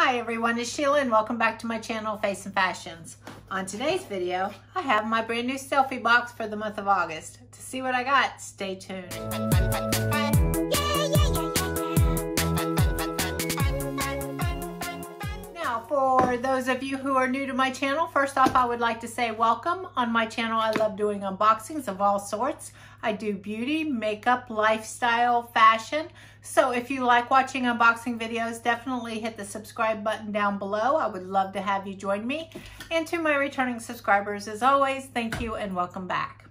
Hi everyone, it's Sheila and welcome back to my channel, Face and Fashions. On today's video, I have my brand new selfie box for the month of August. To see what I got, stay tuned. Now, for those of you who are new to my channel, first off, I would like to say welcome. On my channel, I love doing unboxings of all sorts. I do beauty, makeup, lifestyle, fashion. So if you like watching unboxing videos, definitely hit the subscribe button down below. I would love to have you join me. And to my returning subscribers, as always, thank you and welcome back.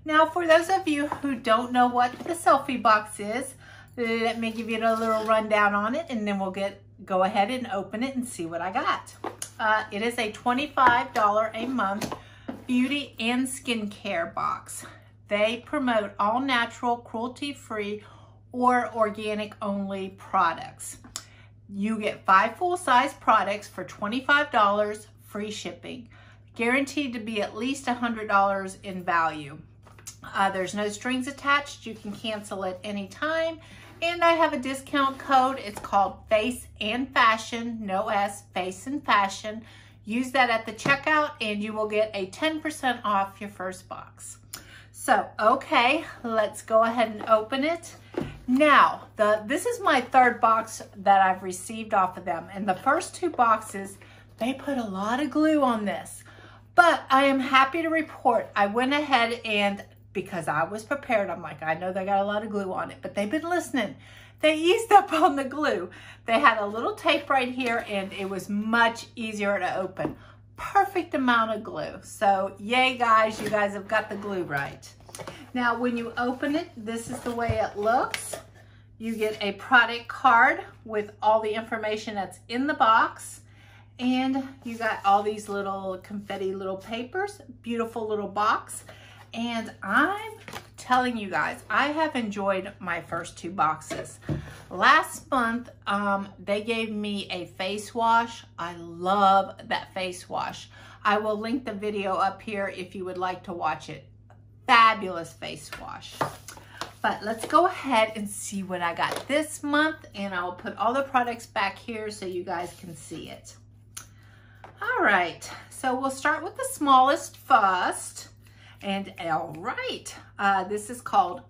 Now, for those of you who don't know what the selfie box is, let me give you a little rundown on it, and then we'll go ahead and open it and see what I got. It is a $25 a month beauty and skincare box. They promote all natural, cruelty-free, or organic-only products. You get 5 full-size products for $25, free shipping. Guaranteed to be at least $100 in value. There's no strings attached. You can cancel at any time. And I have a discount code. It's called Face and Fashion, no S, Face and Fashion. Use that at the checkout and you will get a 10% off your first box. So, okay, let's go ahead and open it. Now, this is my third box that I've received off of them. And the first 2 boxes, they put a lot of glue on this. But I am happy to report I went ahead and, because I was prepared, I'm like, I know they got a lot of glue on it, but they've been listening. They eased up on the glue. They had a little tape right here and it was much easier to open. Perfect amount of glue. So yay guys, you guys have got the glue right. Now when you open it, this is the way it looks. You get a product card with all the information that's in the box. And you got all these little confetti little papers, beautiful little box. And I'm telling you guys, I have enjoyed my first 2 boxes. Last month, they gave me a face wash. I love that face wash. I will link the video up here if you would like to watch it. Fabulous face wash. But let's go ahead and see what I got this month, and I'll put all the products back here so you guys can see it. All right, so we'll start with the smallest first. And all right, this is called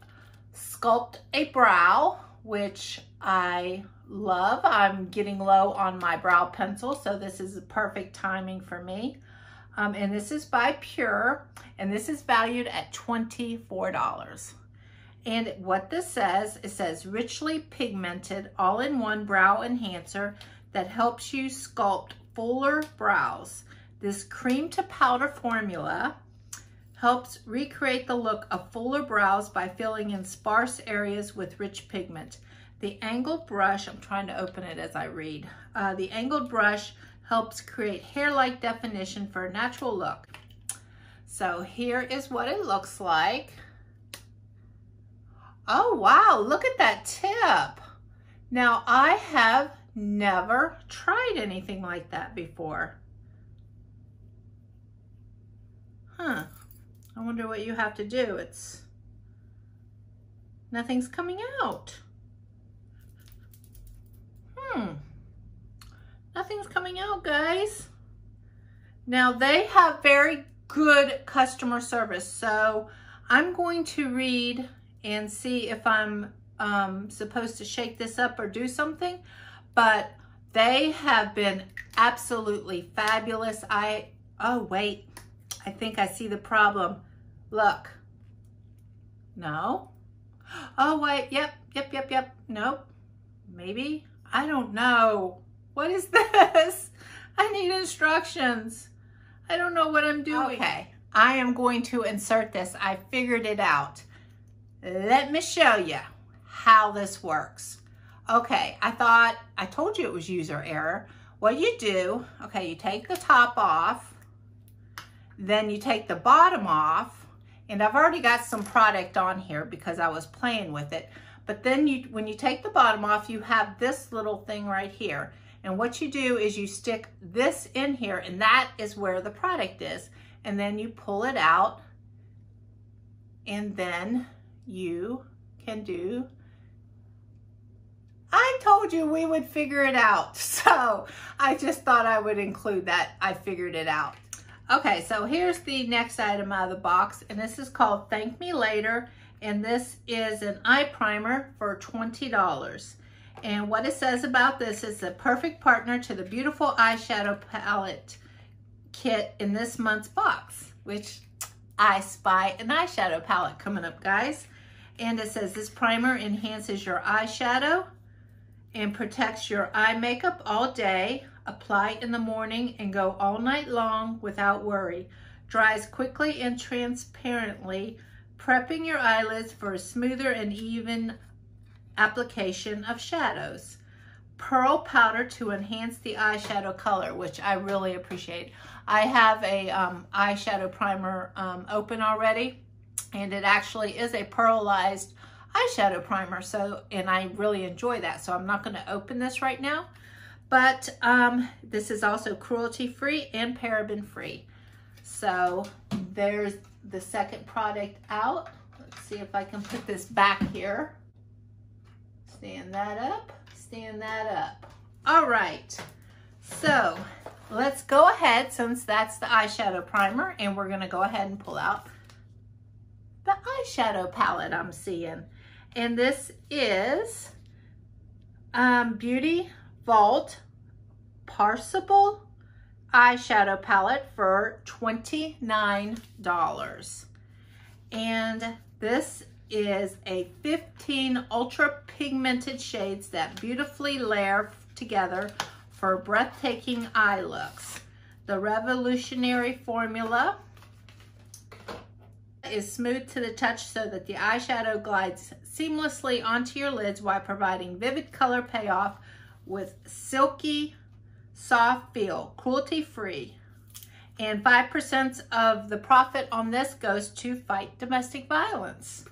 Sculpt a Brow, which I love. I'm getting low on my brow pencil, so this is perfect timing for me. And this is by Pure, and this is valued at $24. And what this says, it says richly pigmented all-in-one brow enhancer that helps you sculpt fuller brows. This cream to powder formula helps recreate the look of fuller brows by filling in sparse areas with rich pigment. The angled brush, I'm trying to open it as I read. The angled brush helps create hair-like definition for a natural look. So here is what it looks like. Oh wow, look at that tip. Now I have never tried anything like that before. Huh. I wonder what you have to do. Nothing's coming out. Nothing's coming out, guys. Now they have very good customer service. So I'm going to read and see if I'm supposed to shake this up or do something, but they have been absolutely fabulous. Oh wait. I think I see the problem. Look. No. Oh, wait. Yep. Nope. Maybe. I don't know. What is this? I need instructions. I don't know what I'm doing. Okay. I am going to insert this. I figured it out. Let me show you how this works. Okay. I told you it was user error. What you do, okay, you take the top off. Then you take the bottom off, and I've already got some product on here because I was playing with it. But then when you take the bottom off, you have this little thing right here. And what you do is you stick this in here, and that is where the product is. And then you pull it out, and then you can do, I told you we would figure it out. So I just thought I would include that. I figured it out. Okay, so here's the next item out of the box, and this is called Thank Me Later, and this is an eye primer for $20. And what it says about this is a perfect partner to the beautiful eyeshadow palette kit in this month's box, which I spy an eyeshadow palette coming up, guys. And it says this primer enhances your eyeshadow and protects your eye makeup all day. Apply in the morning and go all night long without worry. Dries quickly and transparently, prepping your eyelids for a smoother and even application of shadows. Pearl powder to enhance the eyeshadow color, which I really appreciate. I have a eyeshadow primer open already, and it actually is a pearlized eyeshadow primer, and I really enjoy that. So I'm not going to open this right now, but this is also cruelty-free and paraben-free. So there's the second product out. Let's see if I can put this back here. Stand that up, stand that up. All right, so let's go ahead, since that's the eyeshadow primer, and we're gonna go ahead and pull out the eyeshadow palette I'm seeing. And this is Beauty Vault Parsable eyeshadow palette for $29. And this is a 15 ultra pigmented shades that beautifully layer together for breathtaking eye looks. The revolutionary formula is smooth to the touch so that the eyeshadow glides seamlessly onto your lids while providing vivid color payoff with silky, soft feel, cruelty-free. And 5% of the profit on this goes to fight domestic violence.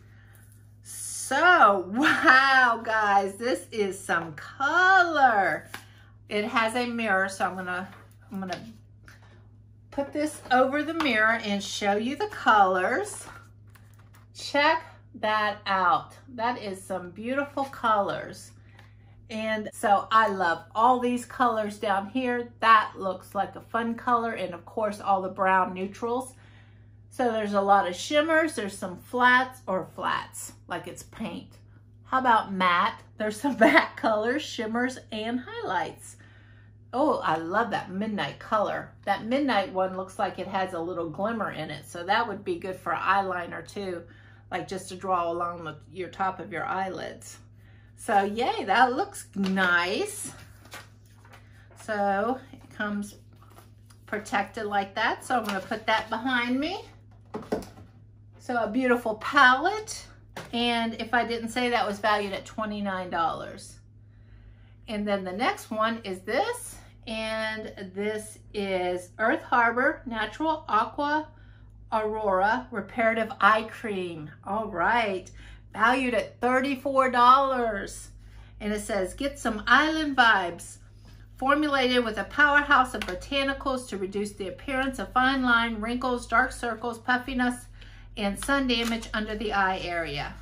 So, wow, guys, this is some color. It has a mirror, so I'm gonna put this over the mirror and show you the colors. Check that out. That is some beautiful colors. And so I love all these colors down here. That looks like a fun color, and of course all the brown neutrals. So there's a lot of shimmers, there's some flats, like it's paint. How about matte? There's some matte colors, shimmers, and highlights. Oh, I love that midnight color. That midnight one looks like it has a little glimmer in it, so that would be good for eyeliner too, like just to draw along your top of your eyelids. So yay, that looks nice. So it comes protected like that, so I'm gonna put that behind me. So a beautiful palette, and if I didn't say, that was valued at $29. And then the next one is this, and this is Earth Harbor Natural Aqua Aurora Reparative Eye Cream. All right, valued at $34. And it says, get some island vibes. Formulated with a powerhouse of botanicals to reduce the appearance of fine line, wrinkles, dark circles, puffiness, and sun damage under the eye area.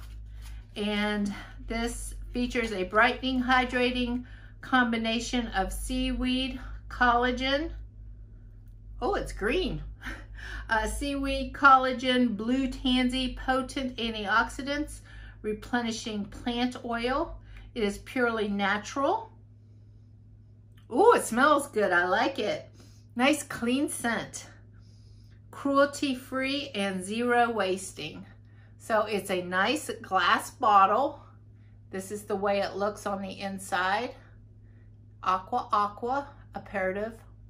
And this features a brightening, hydrating combination of seaweed, collagen. Oh, it's green. Seaweed, collagen, blue tansy, potent antioxidants, replenishing plant oil. It is purely natural. Ooh, it smells good. I like it. Nice clean scent. Cruelty-free and zero wasting. So it's a nice glass bottle. This is the way it looks on the inside. Aqua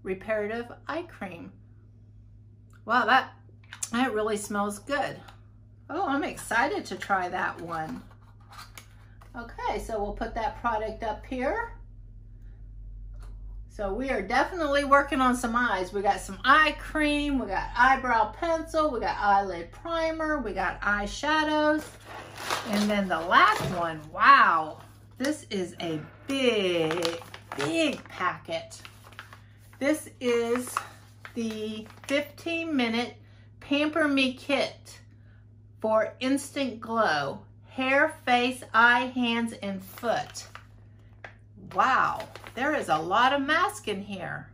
reparative eye cream. Wow, that really smells good. Oh, I'm excited to try that one. Okay, so we'll put that product up here. So we are definitely working on some eyes. We got some eye cream, we got eyebrow pencil, we got eyelid primer, we got eyeshadows. And then the last one, wow, this is a big packet. This is the 15-minute Pamper Me Kit for instant glow. Hair, face, eye, hands, and foot. Wow, there is a lot of mask in here.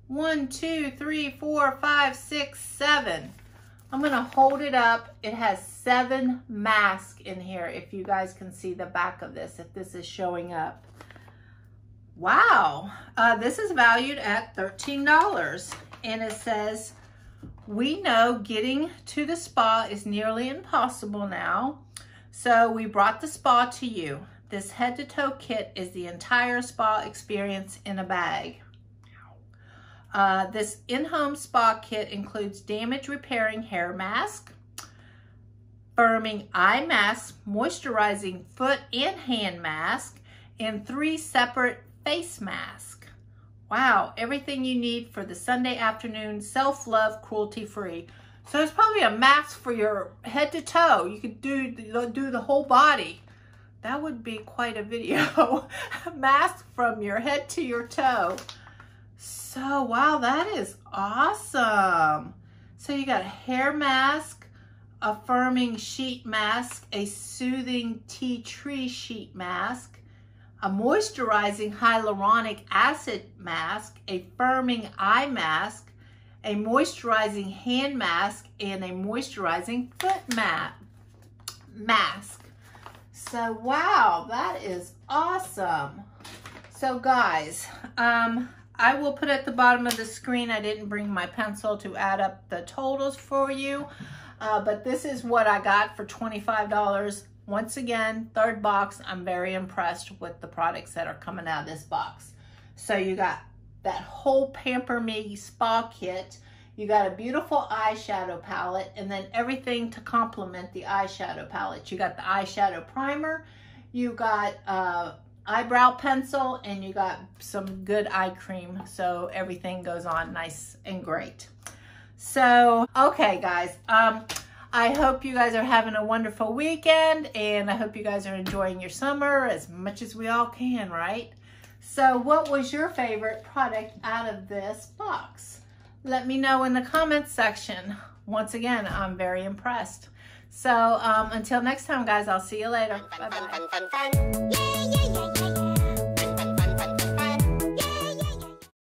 1, 2, 3, 4, 5, 6, 7. I'm gonna hold it up. It has 7 masks in here, if you guys can see the back of this, if this is showing up. Wow, this is valued at $13. And it says, we know getting to the spa is nearly impossible now, so we brought the spa to you. This head-to-toe kit is the entire spa experience in a bag. This in-home spa kit includes damage repairing hair mask, firming eye mask, moisturizing foot and hand mask, and 3 separate face masks. Wow, everything you need for the Sunday afternoon self-love, cruelty-free. So it's probably a mask for your head to toe. You could do the whole body. That would be quite a video. A mask from your head to your toe. So, wow, that is awesome. So you got a hair mask, a firming sheet mask, a soothing tea tree sheet mask, a moisturizing hyaluronic acid mask, a firming eye mask, a moisturizing hand mask, and a moisturizing foot mask. So, wow, that is awesome. So, guys, I will put at the bottom of the screen, I didn't bring my pencil to add up the totals for you, but this is what I got for $25. Once again, 3rd box. I'm very impressed with the products that are coming out of this box. So you got that whole Pamper Me spa kit. You got a beautiful eyeshadow palette, and then everything to complement the eyeshadow palette. You got the eyeshadow primer, you got eyebrow pencil, and you got some good eye cream, so everything goes on nice and great. So, okay guys, I hope you guys are having a wonderful weekend, and I hope you guys are enjoying your summer as much as we all can, right? So what was your favorite product out of this box? Let me know in the comments section. Once again, I'm very impressed. So until next time, guys, I'll see you later. Bye-bye.